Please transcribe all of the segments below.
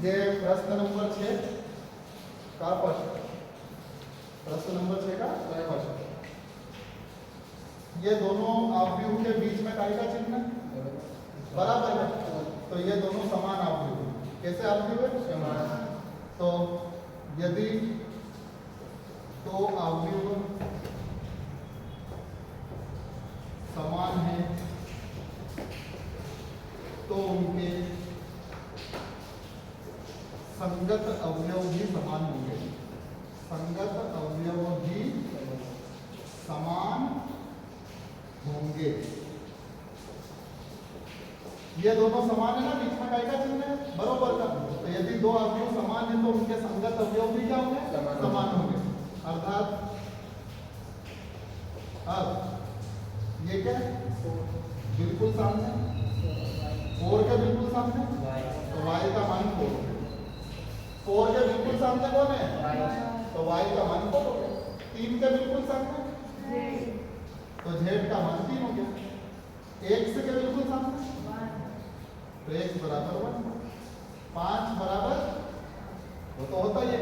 ये प्रश्न नंबर 6 का फर्स्ट, प्रश्न नंबर 6 का फर्स्ट। ये दोनों अवयव के बीच में काय का चिन्ह है, बराबर है, तो ये दोनों समान अवयव है। कैसे अवयव है, समान। तो यदि दो अवयव समान है तो उनके संगत अवयव भी समान होंगे, संगत अवयव भी समान होंगे। ये दोनों समान है ना, बीच में काय का चिन्ह है, बरोबर का। तो यदि दो अवयव समान है तो उनके संगत अवयव भी क्या होंगे, समान होंगे। अर्थात अब ये क्या है, बिल्कुल सामने, 4 के बिल्कुल सामने तो y का मान 4 हो गया। 4 के बिल्कुल सामने कौन है, तो y का मान 4 हो गया। 3 के बिल्कुल सामने तो z का मान 3 हो गया। x के बिल्कुल सामने तो x बराबर 1। 5 बराबर वो तो होता ही है,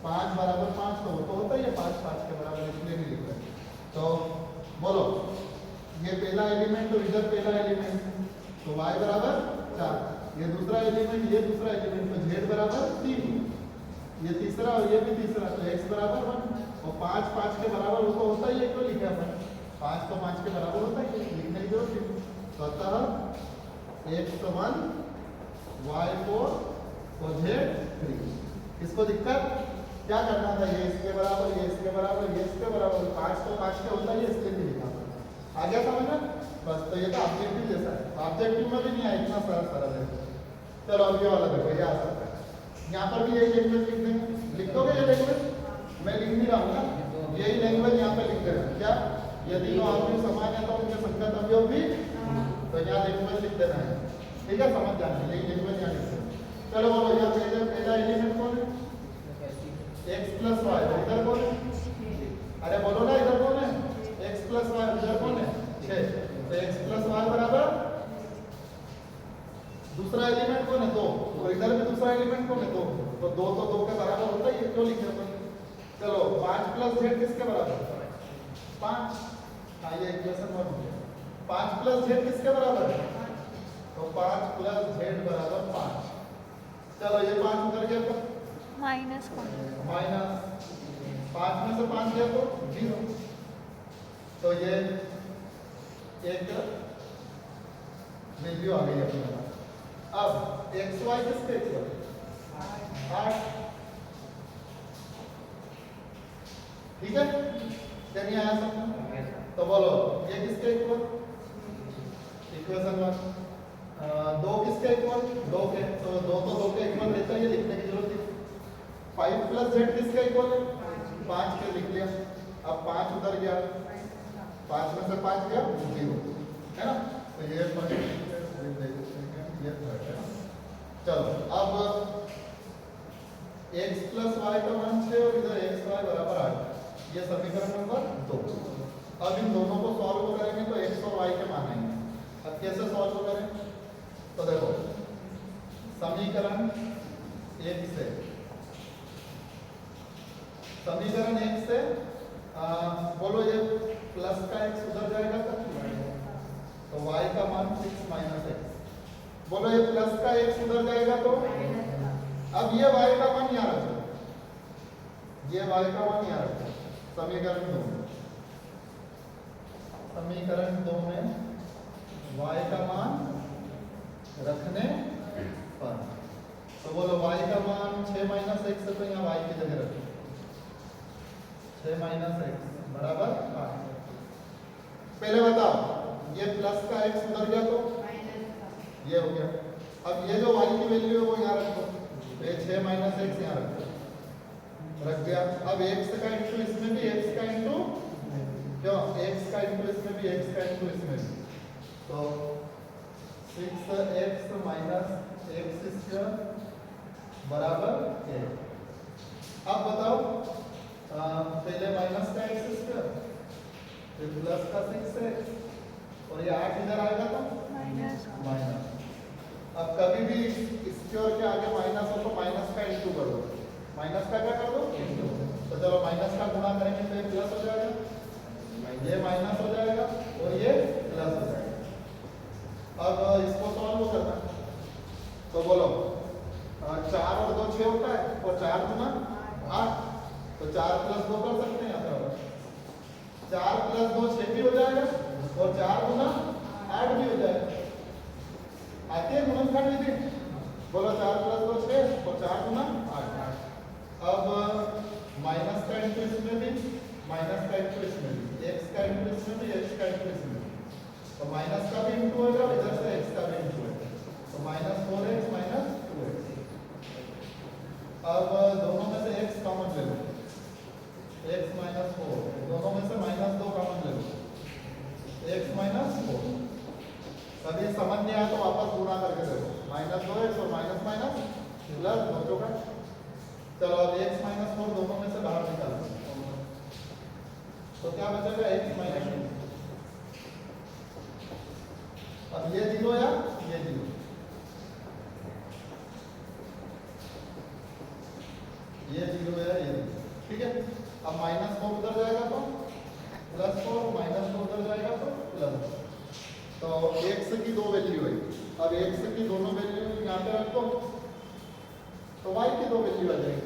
5 बराबर 5 तो वो तो होता ही है, 5 5 के बराबर, इसलिए नहीं लिख रहे। तो बोलो ये पहला एलिमेंट तो इधर पहला एलिमेंट तो y बराबर 4, ये दूसरा एलिमेंट ये दूसरा एलिमेंट तो z बराबर 3, ये तीसरा और ये भी तीसरा तो x बराबर 1। और 5 5 के बराबर वो तो होता ही है, क्यों लिखे अपन, 5 तो 5 के बराबर होता ही है, लिखने की जरूरत नहीं। तो अतः x 1 y 4 और z 3। इसको दिक्कत क्या करना था, ये इसके बराबर ये इसके बराबर ये इसके बराबर, 5 तो 5 के होता ही है, इसलिए नहीं लिखा। आ गया समझ में, बस। तो ये तो ऑब्जेक्टिव जैसा है, ऑब्जेक्टिव में भी नहीं है, इतना सरल है। चलो अब ये वाला देखो, ये आ सकता है, यहाँ पर भी यही लैंग्वेज लिख देंगे, लिख दोगे ये लैंग्वेज, मैं लिख नहीं रहा हूँ ना, यही लैंग्वेज यहाँ पे लिख देना। क्या, यदि दो अवयव समान है तो उनके संगत अवयव भी, तो यहाँ लैंग्वेज लिख देना है, ठीक है, समझ जाना, यही लैंग्वेज यहाँ लिख देना। चलो बोलो, यहाँ पहला एलिमेंट कौन है, x प्लस वाई, इधर कौन है, अरे बोलो ना, इधर कौन है, x प्लस वाई, इधर कौन है 6, तो x प्लस वाई बराबर दूसरा एलिमेंट कौन है 2, तो इधर भी दूसरा एलिमेंट कौन है 2, तो 2 तो 2 के बराबर होता है, ये क्यों लिखे अपन। चलो 5 प्लस z किसके बराबर, 5, हाँ ये इक्वेशन 1 हो गया। 5 प्लस z किसके बराबर है, तो 5 प्लस z बराबर 5। चलो ये 5 उधर गया तो माइनस माइनस 5 में से 5 गया तो 0, तो ये एक वैल्यू आ गई अपने पास। अब एक्स वाई किसके इक्वल, 8, ठीक है, क्या नहीं आया समझ, तो बोलो ये किसके इक्वल, इक्वेशन 1, 2 किसके इक्वल, 2 के, तो 2 तो 2 के इक्वल रहता है, ये लिखने की जरूरत नहीं। 5 प्लस z किसके इक्वल है, 5 के, लिख लिया। अब 5 उधर गया, 5 में से 5 गया 0, है ना, तो ये ये थर्ड है ना। चलो अब x प्लस वाई का मान 6 और इधर x y बराबर 8, ये समीकरण नंबर 2। अब इन दोनों को सॉल्व करेंगे तो x और y के मान आएंगे। अब कैसे सॉल्व करें, तो देखो समीकरण 1 से, समीकरण 1 से बोलो ये प्लस का x उधर जाएगा तो y का मान 6 माइनस x, बोलो ये प्लस का x उधर जाएगा तो, अब ये y का मान यहाँ रखो, ये y का मान यहाँ रखो, समीकरण 2 में, समीकरण 2 में y का मान रखने पर, तो बोलो y का मान 6 माइनस x है, तो यहाँ y की जगह रखो 6 माइनस x बराबर 8। पहले बताओ ये प्लस का x उधर गया तो ये हो गया। अब ये जो y की वैल्यू है वो यहाँ रखो, तो ये 6 माइनस x यहाँ रख दिया। अब x का इंटू इसमें भी x का इंटू, क्यों x का इंटू इसमें भी x का इंटू इसमें भी, तो 6x माइनस x स्क्वायर बराबर 1। अब बताओ पहले माइनस का x स्क्वायर, फिर प्लस का 6x, और ये 8 इधर आएगा तो माइनस। अब कभी भी इसके स्क्वायर के आगे माइनस हो तो माइनस का इंटू कर दो, माइनस का क्या कर दो इंटू। तो चलो माइनस का गुणा करेंगे तो ये प्लस हो जाएगा, ये माइनस हो जाएगा और ये प्लस हो जाएगा। अब इसको सॉल्व करना, तो बोलो 4 और 2 6 होता है और 4 गुना 8, तो 4 प्लस 2 कर सकते हैं यहाँ पर, 4 प्लस 2 6 भी हो जाएगा और 4 गुना 8 भी हो जाएगा। आती है गुणनखंड विधि, बोलो 4 प्लस 2 6 और 4 गुना 8। अब माइनस का इंटू इसमें भी, माइनस का इंटू इसमें भी, एक्स का इंटू इसमें भी, एक्स का इंटू इसमें भी, तो माइनस का भी इंटू होगा, इधर से एक्स का भी इंटू होगा, तो माइनस 4x माइनस 2x। अब दोनों में से x कॉमन ले लो, x माइनस 4, दोनों में से माइनस 2 कॉमन ले लो, x माइनस 4। अब ये समझ नहीं आया तो वापस गुणा करके देखो, माइनस 2x और माइनस माइनस प्लस 2 होगा। चलो अब x माइनस 4 दोनों में से बाहर निकालो, तो क्या बचेगा x माइनस 2। अब ये 0 या ये 0, ये 0 है ये 0, ठीक है। अब माइनस 4 उधर जाएगा तो प्लस 4, माइनस 4 उधर जाएगा तो प्लस। तो x की 2 वैल्यू है, अब x की दोनों वैल्यू यहाँ पे रखो तो y की 2 वैल्यू आ जाएगी।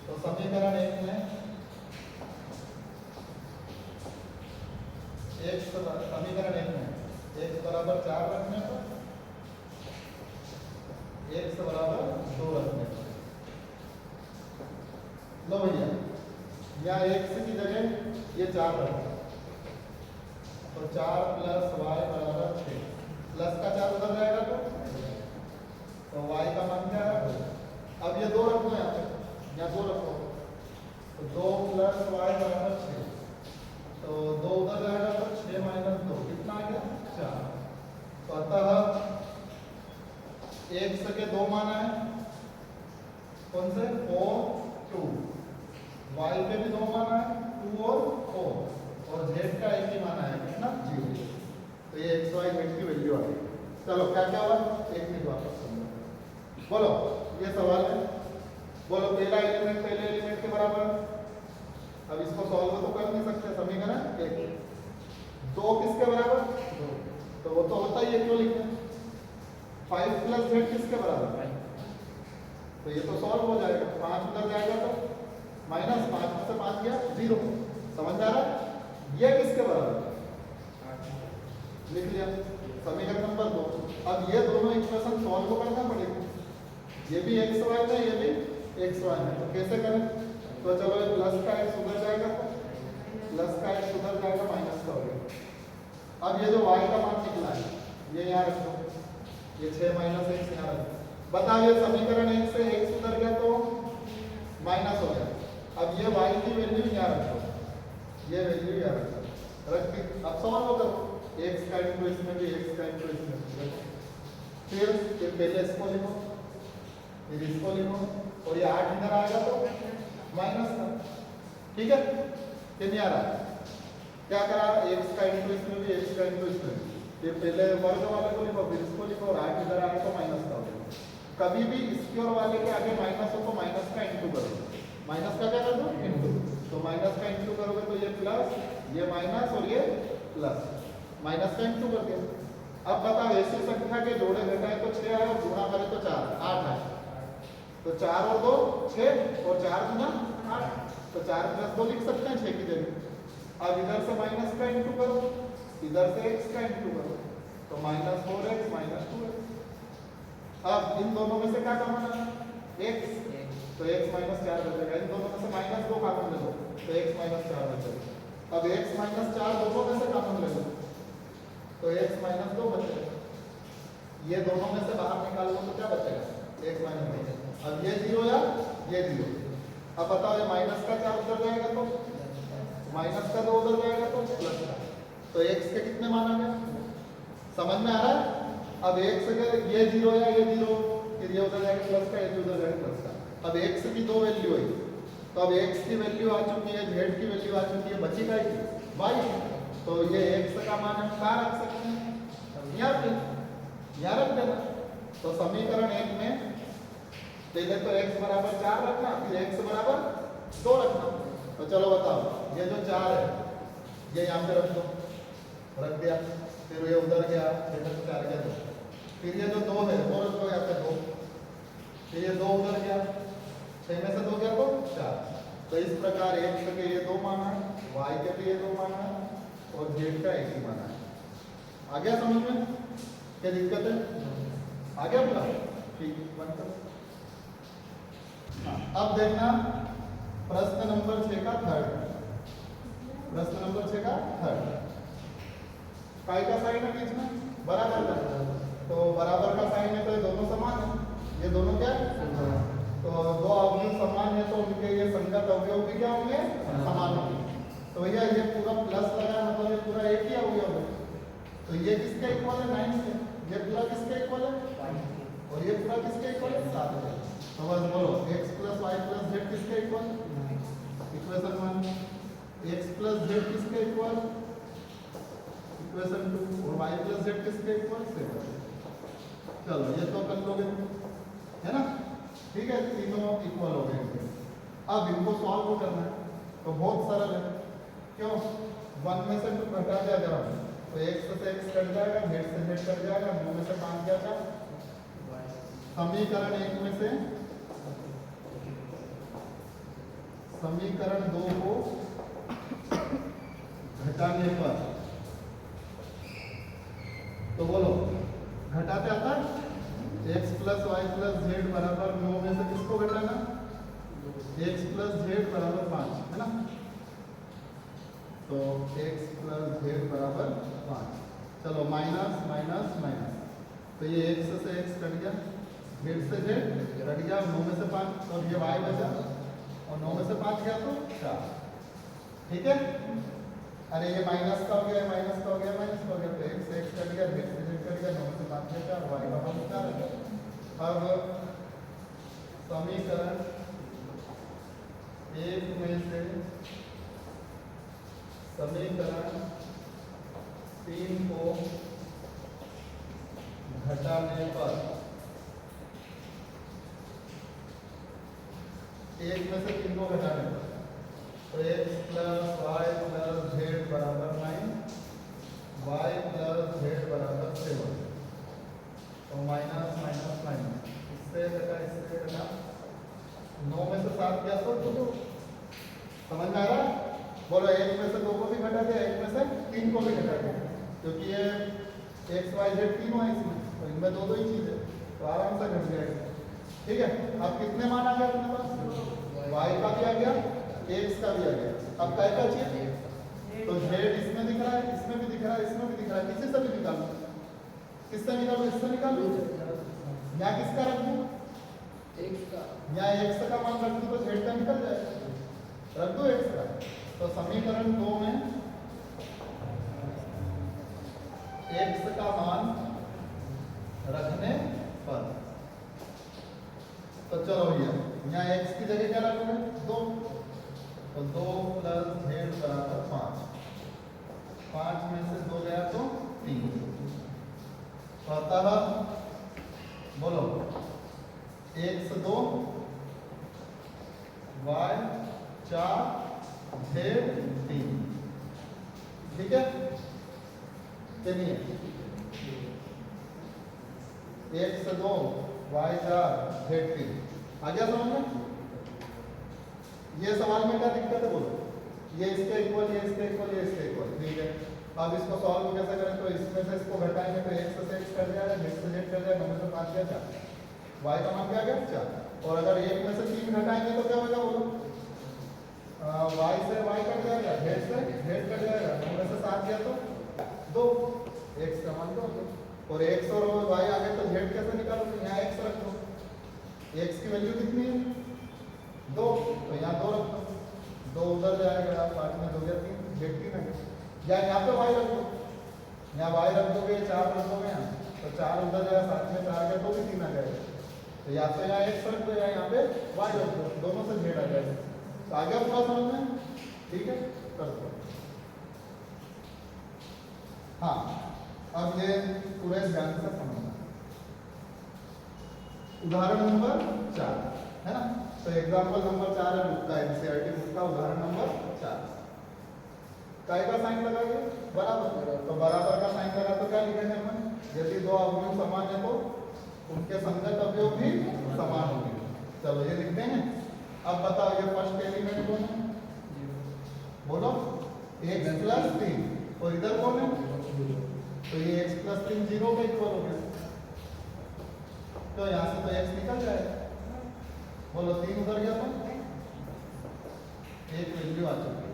तो समीकरण 1 में समीकरण 1 में x बराबर 4 रखने पर, x बराबर 2 रखने पर, लो भैया यहाँ x की जगह ये 4 रखो, तो 4 प्लस y बराबर 6, प्लस का 4 उधर जाएगा तो y का मान क्या है। अब ये 2 रखो यहाँ पे, यहाँ 2 रखो, तो 2 प्लस y बराबर 6, तो 2 उधर जाएगा तो 6 माइनस 2 कितना आ गया 4। तो अतः x के 2 मान है, कौन से 4 2, y पे भी 2 मान है 2 और 4, और z का एक ही मान है कितना 0। तो ये x y z की वैल्यू आ गई। चलो क्या क्या हुआ, एक मिनट वापस समझो, बोलो ये सवाल है, बोलो पहला एलिमेंट पहले एलिमेंट के बराबर। अब इसको सॉल्व तो कर नहीं सकते, समीकरण 1 2 किसके बराबर 2, तो वो तो होता ही है, क्यों लिखते हैं। 5 प्लस z किसके बराबर, तो ये तो सॉल्व हो जाएगा, 5 उधर जाएगा तो माइनस 5 में से 5 गया 0, समझ आ रहा है। ये किसके बराबर लिख लिया, समीकरण नंबर 2। अब ये दोनों इक्वेशन सॉल्व करना पड़ेगा, ये भी x y है ये भी x y है, तो कैसे करें। तो चलो ये प्लस का x उधर जाएगा, प्लस का x उधर जाएगा, माइनस का हो गया। अब ये जो y का मान निकला है ये यहाँ रखो, ये 6 माइनस x यहाँ रखो। बताओ ये समीकरण 1 से x उधर गया तो माइनस हो गया। अब ये y की वैल्यू यहाँ रखो, ये वैल्यू यहाँ रखो, रख दी। अब सॉल्व करो, x का इंटू इसमें भी, x का इंटू इसमें भी, फिर पहले इसको लिखो फिर इसको लिखो, और ये 8 इधर आएगा तो माइनस का, ठीक है। फिर नहीं आ रहा, क्या करा, x का इंटू इसमें भी, x का इंटू इसमें भी, ये पहले वर्ग वाले को लिखो फिर इसको लिखो, और 8 इधर आए तो माइनस का हो जाएगा। कभी भी स्क्वायर वाले के आगे माइनस हो तो माइनस का इंटू करो, माइनस का क्या कर दो इंटू, तो माइनस का इंटू करोगे तो ये प्लस, ये माइनस और ये प्लस, माइनस का इंटू कर दिया। अब बताओ ऐसी संख्या के जोड़े घटाए तो 6 आए और गुणा करे तो 4 8 आए, तो 4 और 2 6 और 4 गुना 8, तो 4 प्लस 2 लिख सकते हैं 6 की जगह। अब इधर से माइनस का इंटू करो, इधर से x का इंटू करो, तो माइनस 4x माइनस 2x। अब इन दोनों में से क्या कॉमन है x, तो x माइनस 4 बचेगा। इन दोनों में से माइनस 2 कॉमन ले लो तो x माइनस 4 बचेगा। अब x माइनस 4 दोनों में से कॉमन ले लो तो x माइनस 2 बचेगा। ये दोनों में से बाहर निकाल लो तो क्या बचेगा x माइनस 2। अब ये 0 या ये 0। अब बताओ ये माइनस का 4 उधर जाएगा तो माइनस का 2 उधर जाएगा तो प्लस का, तो x के कितने मान आ गए, समझ में आ रहा है। अब x के ये 0 या ये 0, फिर ये उधर जाएगा प्लस का, ये उधर जाएगा प्लस का। अब x की 2 वैल्यू है, तो अब x की वैल्यू आ चुकी है, z की वैल्यू आ चुकी है, बची काय y, तो ये x का मान हम कहाँ रख सकते हैं, यहाँ पे यहाँ रख देना। तो समीकरण 1 में पहले तो x बराबर 4 रखना, फिर x बराबर 2 रखना। तो चलो बताओ, ये जो 4 है ये यहाँ पे रख दो, रख दिया, फिर ये उधर गया, ये तो 4 गया 2, फिर ये जो 2 है वो रख दो यहाँ पे 2, फिर ये 2 उधर गया, 6 में से 2 गया तो 4। तो इस प्रकार x के ये 2 माना है, y के भी ये 2 माना है और z का एक ही माना है। आ गया समझ में? क्या दिक्कत है? आ गया पूरा? ठीक, बंद करो। अब देखना प्रश्न नंबर 6 का थर्ड, प्रश्न नंबर 6 का थर्ड। काय का साइन है बीच में? बराबर का। तो बराबर का साइन है तो ये दोनों समान है, ये दोनों क्या है? तो दो अवयव समान है तो उनके ये संगत अवयव भी क्या होंगे? समान होंगे। तो भैया ये पूरा प्लस लगा है मतलब ये पूरा एक ही अवयव है, तो ये किसके इक्वल है? 9 से। ये पूरा किसके इक्वल है? और ये पूरा किसके इक्वल है? 7 है। तो बस बोलो x + y + z किसके इक्वल? इक्वेशन 1। x + z किसके इक्वल? इक्वेशन 2। और y + z किसके इक्वल? 7। चलो ये तो कर लोगे, है ना? ठीक है, तीनों इक्वल हो गए। अब इनको सॉल्व करना है तो बहुत सरल है। क्यों? 1 में से 2 घटा दिया जरा, तो x से x कट जाएगा, z से z कट जाएगा, 9 में से 5 जाएगा। समीकरण 1 में से समीकरण 2 को घटाने पर, तो बोलो घटाते आता x + y + z बराबर 9 में से किसको घटाना? x + z बराबर 5, है ना? तो x + z बराबर 5। चलो माइनस माइनस माइनस, तो ये x से x कट गया, z से z कट गया, 9 में से 5 और ये y बचा, और 9 में से 5 गया तो 4। ठीक है? अरे ये माइनस का हो गया, माइनस का हो गया, माइनस का हो गया, तो x से x कट गया, z से z कट गया, 9 में से 5 गया 4, y का मान 4। अब समीकरण 1 में से समीकरण 3 को घटाने पर, 1 में से 3 को घटाने पर, तो x + y + z बराबर 9, y + z बराबर 7। तो माइनस माइनस माइनस, इससे घटा इससे घटा, 9 में से 7 गया तो 2। समझ में आ रहा? बोलो 1 में से 2 को भी घटा दिया, 1 में से 3 को भी घटा दिया, क्योंकि ये x y z तीनों है इसमें, तो इनमें 2 ही चीज है, तो आराम से घट जाएगा। ठीक है? अब कितने मान आ गए अपने पास? y का भी आ गया, x का भी आ गया। अब काय का चाहिए? तो z इसमें दिख रहा है, इसमें भी दिख रहा है, इसमें भी दिख रहा है, किसी से भी निकालो। किससे निकालो? इससे निकालो। यहाँ किसका रख दूं? x का। यहाँ x का मान रख दूं तो z का निकल जाएगा, रख दो x का। तो समीकरण 2 में x का मान रखने पर, तो चलो भैया यहाँ x की जगह क्या रखोगे? 2, तो 2 + z बराबर 5, 5 में से 2 गया तो 3। तो अतः बोलो x 2 y 4 z 3। ठीक है? चलिए x 2 y 4 z 3 आ गया समझ में? ये सवाल में क्या दिक्कत है बोलो? ये इसके इक्वल, ये इसके इक्वल, ये इसके इक्वल। ठीक है, अब इसको सॉल्व कैसे करें? तो इसमें से इसको घटाएंगे तो x से x कट जाएगा, z से z कट जाएगा, 9 में से 5 गया 4, y का मान क्या गया 4। और अगर 1 में से 3 घटाएंगे तो क्या होगा बोलो? y से y कट जाएगा, z से z कट जाएगा, 9 में से 7 गया तो 2, x का मान 2। और x और y आ गए तो z कैसे निकालोगे? यहाँ x रख दो, x की वैल्यू कितनी है? 2, तो यहाँ 2 रख दो, 2 उधर जाएगा, 5 में 2 गया 3, z 3 है। या यहाँ पे y रख दो, यहाँ y रख दोगे, 4 रख दोगे यहाँ, तो 4 उधर जाएगा, 7 में 4 गया तो भी 3 आ जाएगा। तो या तो यहाँ x रख दो या यहाँ पे y रख दो, दोनों से z आ जाएगा। तो आ गया पूरा समझ में? ठीक है, कर दो। हाँ, अब ये पूरे ध्यान से समझना। उदाहरण नंबर 4 है ना। तो एग्जांपल नंबर 4 है बुक का, एनसीईआरटी बुक का उदाहरण नंबर 4। काय का साइन लगाइए बराबर, तो बराबर का साइन लगा तो क्या लिखेंगे अपन, यदि दो अवयव समान है तो उनके संगत अवयव भी समान होंगे। चलो ये लिखते हैं। अब बताओ ये फर्स्ट एलिमेंट कौन है, बोलो x प्लस 3, और इधर कौन है, तो ये x प्लस 3 0 के इक्वल हो गया, तो यहाँ से तो x निकल जाएगा। बोलो 3 उधर गया तो एक वैल्यू आ चुकी है।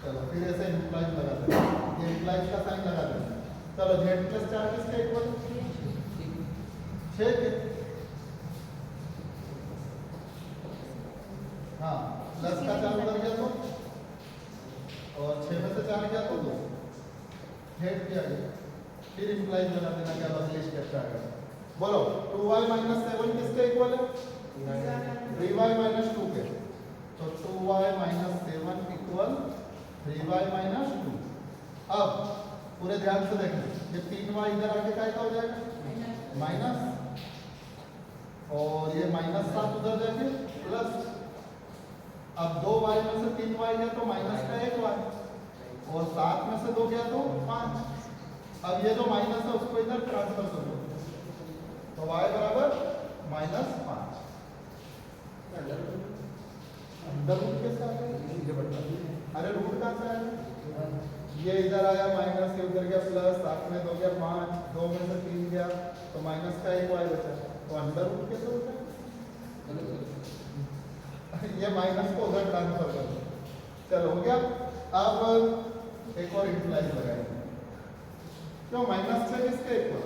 चलो फिर ऐसे इंप्लाइज लगाते हैं, ये इंप्लाइज का साइन लगा देते हैं। चलो z प्लस 4 किसके इक्वल, 6 के, हाँ प्लस का 4 उधर गया तो, और 6 में से 4 गया तो 2 हेड किया गया। फिर इंप्लाइज लगा देना, क्या अगली स्टेप पे आएगा। बोलो 2y माइनस 7 किसके इक्वल है, 3y माइनस 2 के, तो 2y minus 7 equal 3y minus 2। अब पूरे ध्यान से देखें, ये 3y इधर आके क्या हो जाएगा माइनस, और ये माइनस 7 उधर जाके प्लस। अब 2y में से 3y गया तो माइनस का 1y, और 7 में से 2 गया तो 5। अब ये जो माइनस है उसको इधर ट्रांसफर कर दो, तो y बराबर माइनस 5। अंदर रूट कैसे आ गया, अरे रूट कहाँ से आया, ये इधर आया माइनस, ये उधर गया प्लस, 7 में 2 गया 5, 2 में से 3 गया तो माइनस का 1y बचा, तो अंडर रूट कैसे होता है, ये माइनस को उधर ट्रांसफर कर दो। चलो हो गया। अब एक और इंप्लाइज लगाएंगे, क्यों माइनस 6 किसके इक्वल,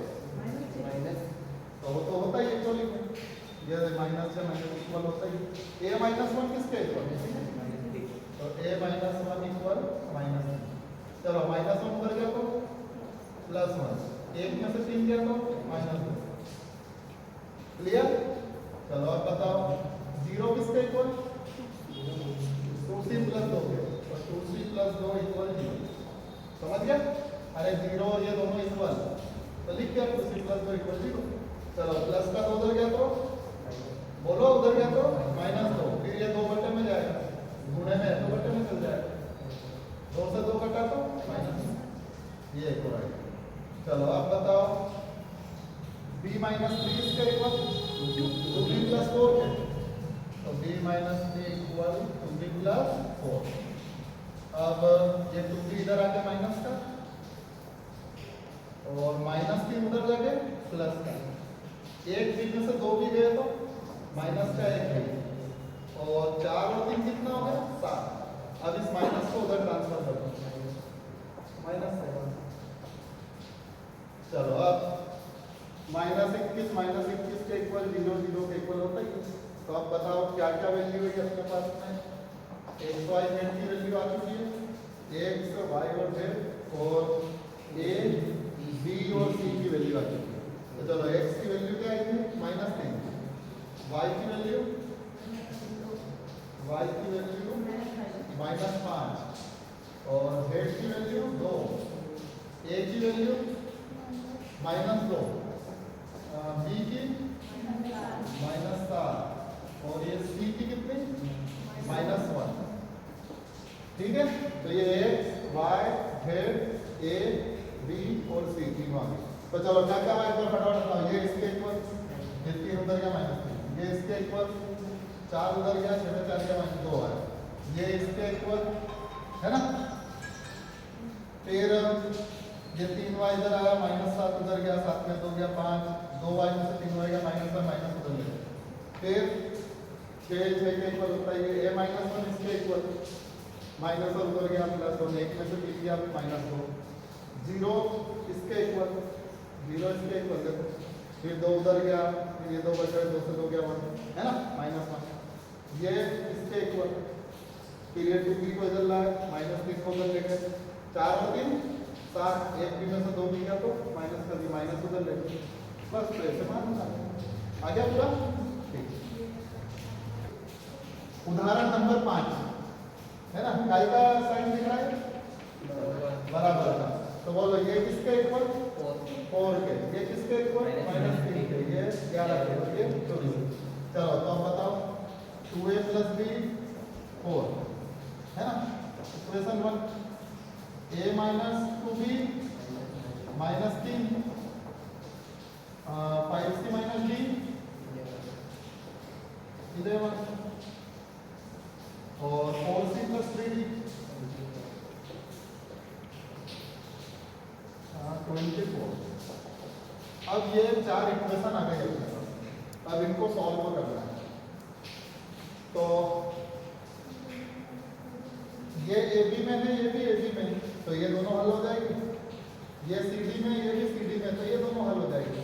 तो वो तो होता ही इक्वल, ये माइनस से माइनस इक्वल होता ही। a माइनस 1 किसके इक्वल, तो a माइनस 1 इक्वल माइनस 1। चलो माइनस 1 उधर गया तो प्लस 1, 1 में से 3 गया तो माइनस 2। क्लियर। चलो अब बताओ 0 किसके इक्वल, 2c प्लस 2 के, तो 2c प्लस 2 इक्वल 0। समझ गया, अरे 0 ये दोनों इक्वल, तो लिख दिया 2c प्लस 2 इक्वल 0। चलो प्लस का 2 उधर गया तो, बोलो उधर गया तो माइनस 2, फिर ये 2 बटे में जाएगा, गुणे में 2 बटे में चल जाएगा, 2 से 2 कटा तो माइनस, ये एक और आएगा। चलो अब बताओ b माइनस 3 इसके इक्वल 2b प्लस 4 के, तो b minus 3 equal 2b plus 4। अब ये 2b इधर आके माइनस का, और माइनस 3 उधर जाके प्लस का, एक b में से 2 भी गए तो माइनस का 1 है, और 4 और 3 कितना हो गया 7। अब इस माइनस को उधर ट्रांसफर कर दो, माइनस 7। चलो अब माइनस 21 के इक्वल 0 0 के इक्वल होता है। तो अब बताओ क्या क्या वैल्यू है अपने पास में, एक्स वाई जेड की वैल्यू आ चुकी है, एक्स वाई और जेड, और ए बी और सी की वैल्यू आ चुकी है। तो चलो एक्स की वैल्यू क्या आएगी -3, वाई की वैल्यू -5, और जेड की वैल्यू 2, ए की वैल्यू -2, बी की -7, और ये सी की कितनी -1। ठीक है, तो ये X Y Z A B और सी तीनों आ गए। तो चलो क्या क्या एक बार फटाफट बताओ, ये इसके इक्वल, ये 3 उधर गया -3, ये इसके इक्वल 4 उधर गया, 6 में 4 गया -2 आया, ये इसके इक्वल है ना। फिर ये 3y इधर आया, -7 उधर गया, 7 में 2 गया 5, 2y में से 3y गया माइनस उधर गया। फिर 6 के इक्वल होता है ये a -1 इसके इक्वल, -1 उधर गया प्लस 1, 1 में से 3 गया -2, 0 इसके इक्वल, 0 इसके इक्वल देखो, फिर 2 उधर गया, फिर ये 2 बच गए, 2 से 2 गया 1 है ना -1, ये इसके इक्वल, फिर ये 2b को इधर लाए, -3 को उधर लेके 4 और 3 7, 1 b में से 2 भी गया तो माइनस कर दिया, माइनस उधर लेके बस, तो ऐसे मान आ गया पूरा। ठीक, उदाहरण नंबर 5 है ना, काय का साइन दिख रहा है बराबर का, तो बोलो ये किसके इक्वल 4 के, ये किसके इक्वल -3 के, ये ये 11 थे और ये 24। चलो तो अब बताओ 2a + b 4 है ना। Equation 1 a - 2b -3 5c - d 11 और 4c + 3d 24। अब ये 4 इक्वेशन आ गए अपने पास। अब इनको सॉल्व करना है। तो ये AB में है, ये भी AB में है, तो ये दोनों हल हो जाएगी। ये CD में, ये भी CD में, तो ये दोनों हल हो जाएगी।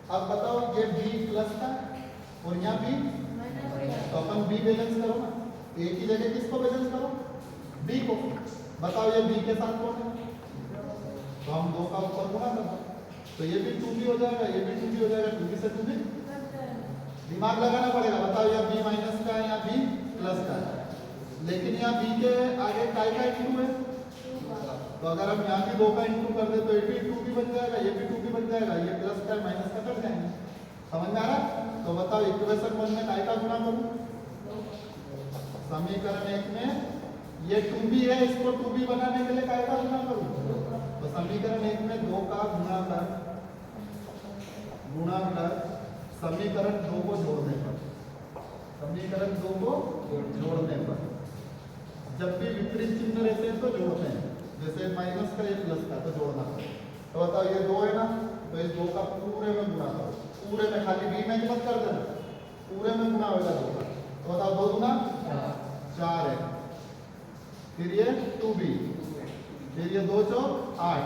अब बताओ ये B प्लस था और यहाँ B, तो अपन B बैलेंस करो ना। A की जगह किसको बैलेंस करो? B को। बताओ ये B के साथ कौन है? तो हम 2 का ऊपर गुणा करना, तो ये भी 2b हो जाएगा, ये भी 2b हो जाएगा। 2b से 2b दिमाग लगाना पड़ेगा। बताओ यहाँ b माइनस का है या b प्लस का है, लेकिन यहाँ b के आगे काय का इंटू है, तो अगर हम यहाँ भी 2 का इंटू कर दे तो ये भी 2b बन जाएगा, ये भी 2b बन जाएगा। ये प्लस का माइनस का कट जाएंगे। समझ में आ रहा? तो बताओ इक्वेशन 1 में काय का गुणा करूं? समीकरण 1 में ये 2b है, इसको 2b बनाने के लिए काय का गुणा करूं? तो समीकरण 1 में 2 का गुणा कर समीकरण 2 को जोड़ने पर, समीकरण 2 को जोड़ने पर जब भी विपरीत चिन्ह रहते हैं तो जोड़ते हैं। जैसे माइनस का ये प्लस का, तो जोड़ना पड़ेगा। तो बताओ ये 2 है ना, तो इस 2 का पूरे में गुणा करो, पूरे में, खाली b में मत कर देना, पूरे में गुणा होगा 2 का। तो बताओ 2 गुना 4 है, फिर ये 2b, फिर ये 2 चौक 8,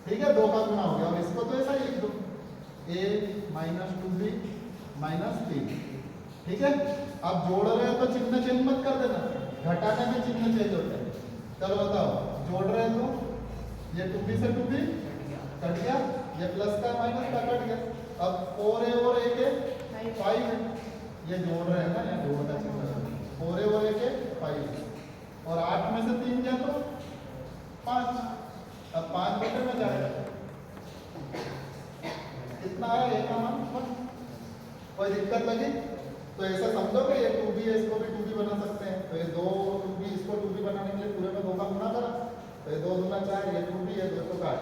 ठीक है, 2 का गुना हो गया। और इसको तो ऐसा ही लिख दो, a - 2b - 3, ठीक है। अब जोड़ रहे हैं तो चिन्ह चेंज मत कर देना, घटाने में चिन्ह चेंज होता है। चलो बताओ, जोड़ रहे हैं तो ये 2b से 2b कट गया, ये प्लस का माइनस का कट गया। अब 4a और 1 5 है, ये जोड़ रहे हैं ना, यहाँ जोड़ का चिन्ह 4a और 1 5 और 8 में से 3 गया तो 5। अब 5 बटे में जाएगा, कितना आया? 1 का मान 1। कोई दिक्कत लगी तो ऐसा समझो कि ये 2b है, इसको भी 2b बना सकते हैं। तो ये 2b, इसको 2b बनाने के लिए पूरे में 2 का गुणा करा, तो ये 2 दूना 4, ये 2b है, 2 को काट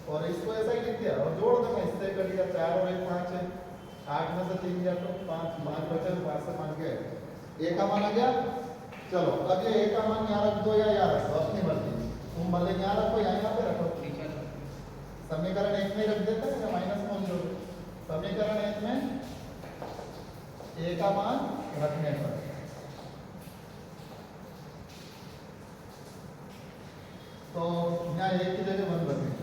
और इसको ऐसा ही लिख दिया और जोड़ देना। इससे कट गया 4 और 1 5 है, 8 में से 3 गया तो 5 बचे, 5 से 5 गए, 1 का मान आ गया। चलो अब ये 1 का मान यहाँ रख दो या यहाँ रख दो, अपनी मर्जी, तुम भले यहाँ रखो या यहाँ पे रखो। समीकरण 1 में रख देते हैं या माइनस में जोड़। समीकरण 1 में a का मान रखने पर तो यहाँ 1 की जगह 1 रखें।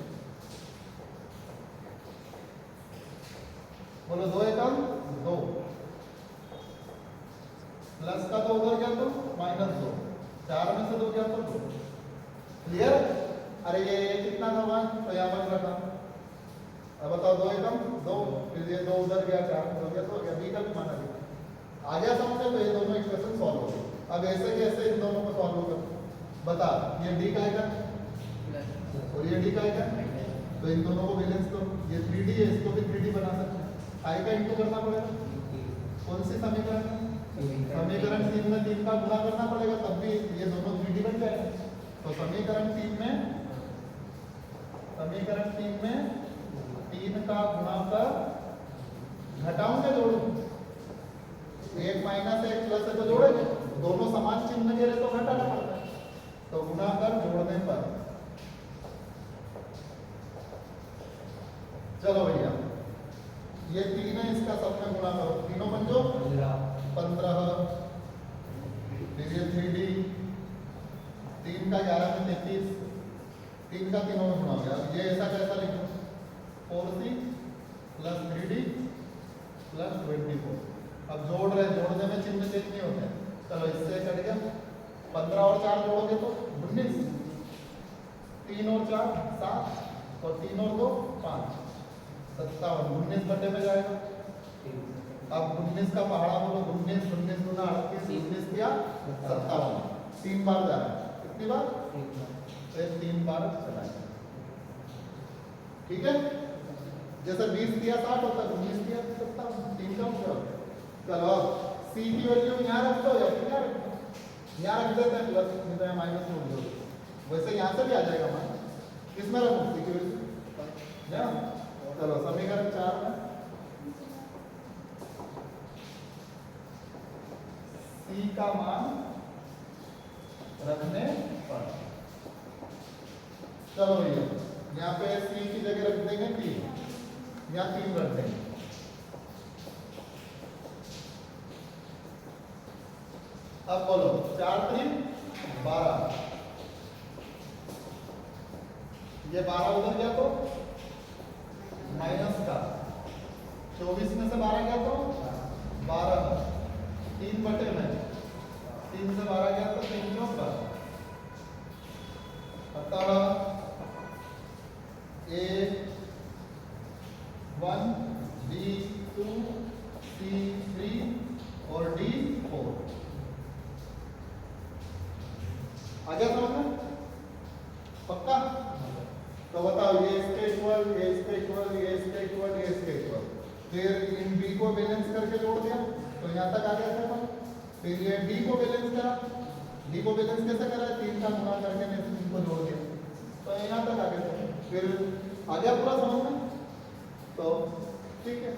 बोलो 2 एकम 2, प्लस का 2 उधर गया तो -2, 4 में से 2 गया तो 2। क्लियर? अरे ये कितना था 1, तो यहाँ 1 रखा। अब बताओ 2 एकम 2, फिर ये 2 उधर गया, 4 हो गया तो b का भी मान आ गया। समझ में? तो ये दोनों इक्वेशन सॉल्व हो गए। अब ऐसे कैसे इन दोनों को सॉल्व करो? बता, ये d का आएगा और ये d का आएगा, तो इन दोनों को बैलेंस करो। ये 3d है, इसको भी 3d बना सकते हैं। i का इंटू करना पड़ेगा। कौन सी समीकरण है? समीकरण 3 में 3 का गुणा करना पड़ेगा, तब भी ये दोनों 3d बन जाएगा। तो समीकरण 3 में 3 का गुणा कर घटाऊं या जोड़ूं? 1 माइनस 1 प्लस है तो जोड़ेंगे, दोनों समान चिन्ह के रहे तो घटाना पड़ता है। तो गुणा कर जोड़ने पर, चलो भैया ये 3 है, इसका सब में गुणा करो, तीनों बन जो 15, फिर ये 3d, 3 का 11 में 33, 3 का तीनों में गुणा हो गया। ये ऐसा कैसा लिखो? 4c + 3d + 24। अब जोड़ रहे, जोड़ने में चिन्ह चेंज नहीं होते हैं। चलो इससे कट गया, 15 और 4 जोड़ोगे तो 19, 3 और 4 7 और 3 और 2 5, 57, 19 बटे में जाएगा। अब 19 का पहाड़ा बोलो, 19 19 गुना 38, 19 किया 57, 3 बार जा रहा है। कितनी बार? 3 बार चलाएगा, ठीक है। जैसे 20 दिया 60 होता है, तो 20 दिया 57, 3 का हो गया। चलो अब c की वैल्यू यहाँ रख दो या फिर यहाँ रख दो, यहाँ रख देते हैं प्लस, नहीं तो यहाँ माइनस में हो जाएगा। वैसे यहाँ से भी आ जाएगा मान, किसमें रखूँ c की वैल्यू या, चलो समीकरण 4 में c का मान रखने पर, चलो भैया यहाँ पे c की जगह रख देंगे 3, यहाँ 3 रख देंगे। अब बोलो 4 3 12, ये 12 उधर गया तो माइनस का, 24 में से 12 गया तो 12, 3 बटे में 3 से 12 गया तो 3 क्यों 12, अतः A1 B2 C3 और D4 आ गया समझ में? पक्का? तो बताओ ये इसके इक्वल, ये इसके इक्वल, ये इसके इक्वल, ये इसके इक्वल, फिर इन B को बैलेंस करके जोड़ दिया तो यहाँ तक आ गया था। फिर ये D को बैलेंस करा, D को बैलेंस कैसे करा, 3 का गुणा करके ने इनको जोड़ दिया तो यहाँ तक आ गया था। फिर आ गया पूरा समझ में? तो ठीक है।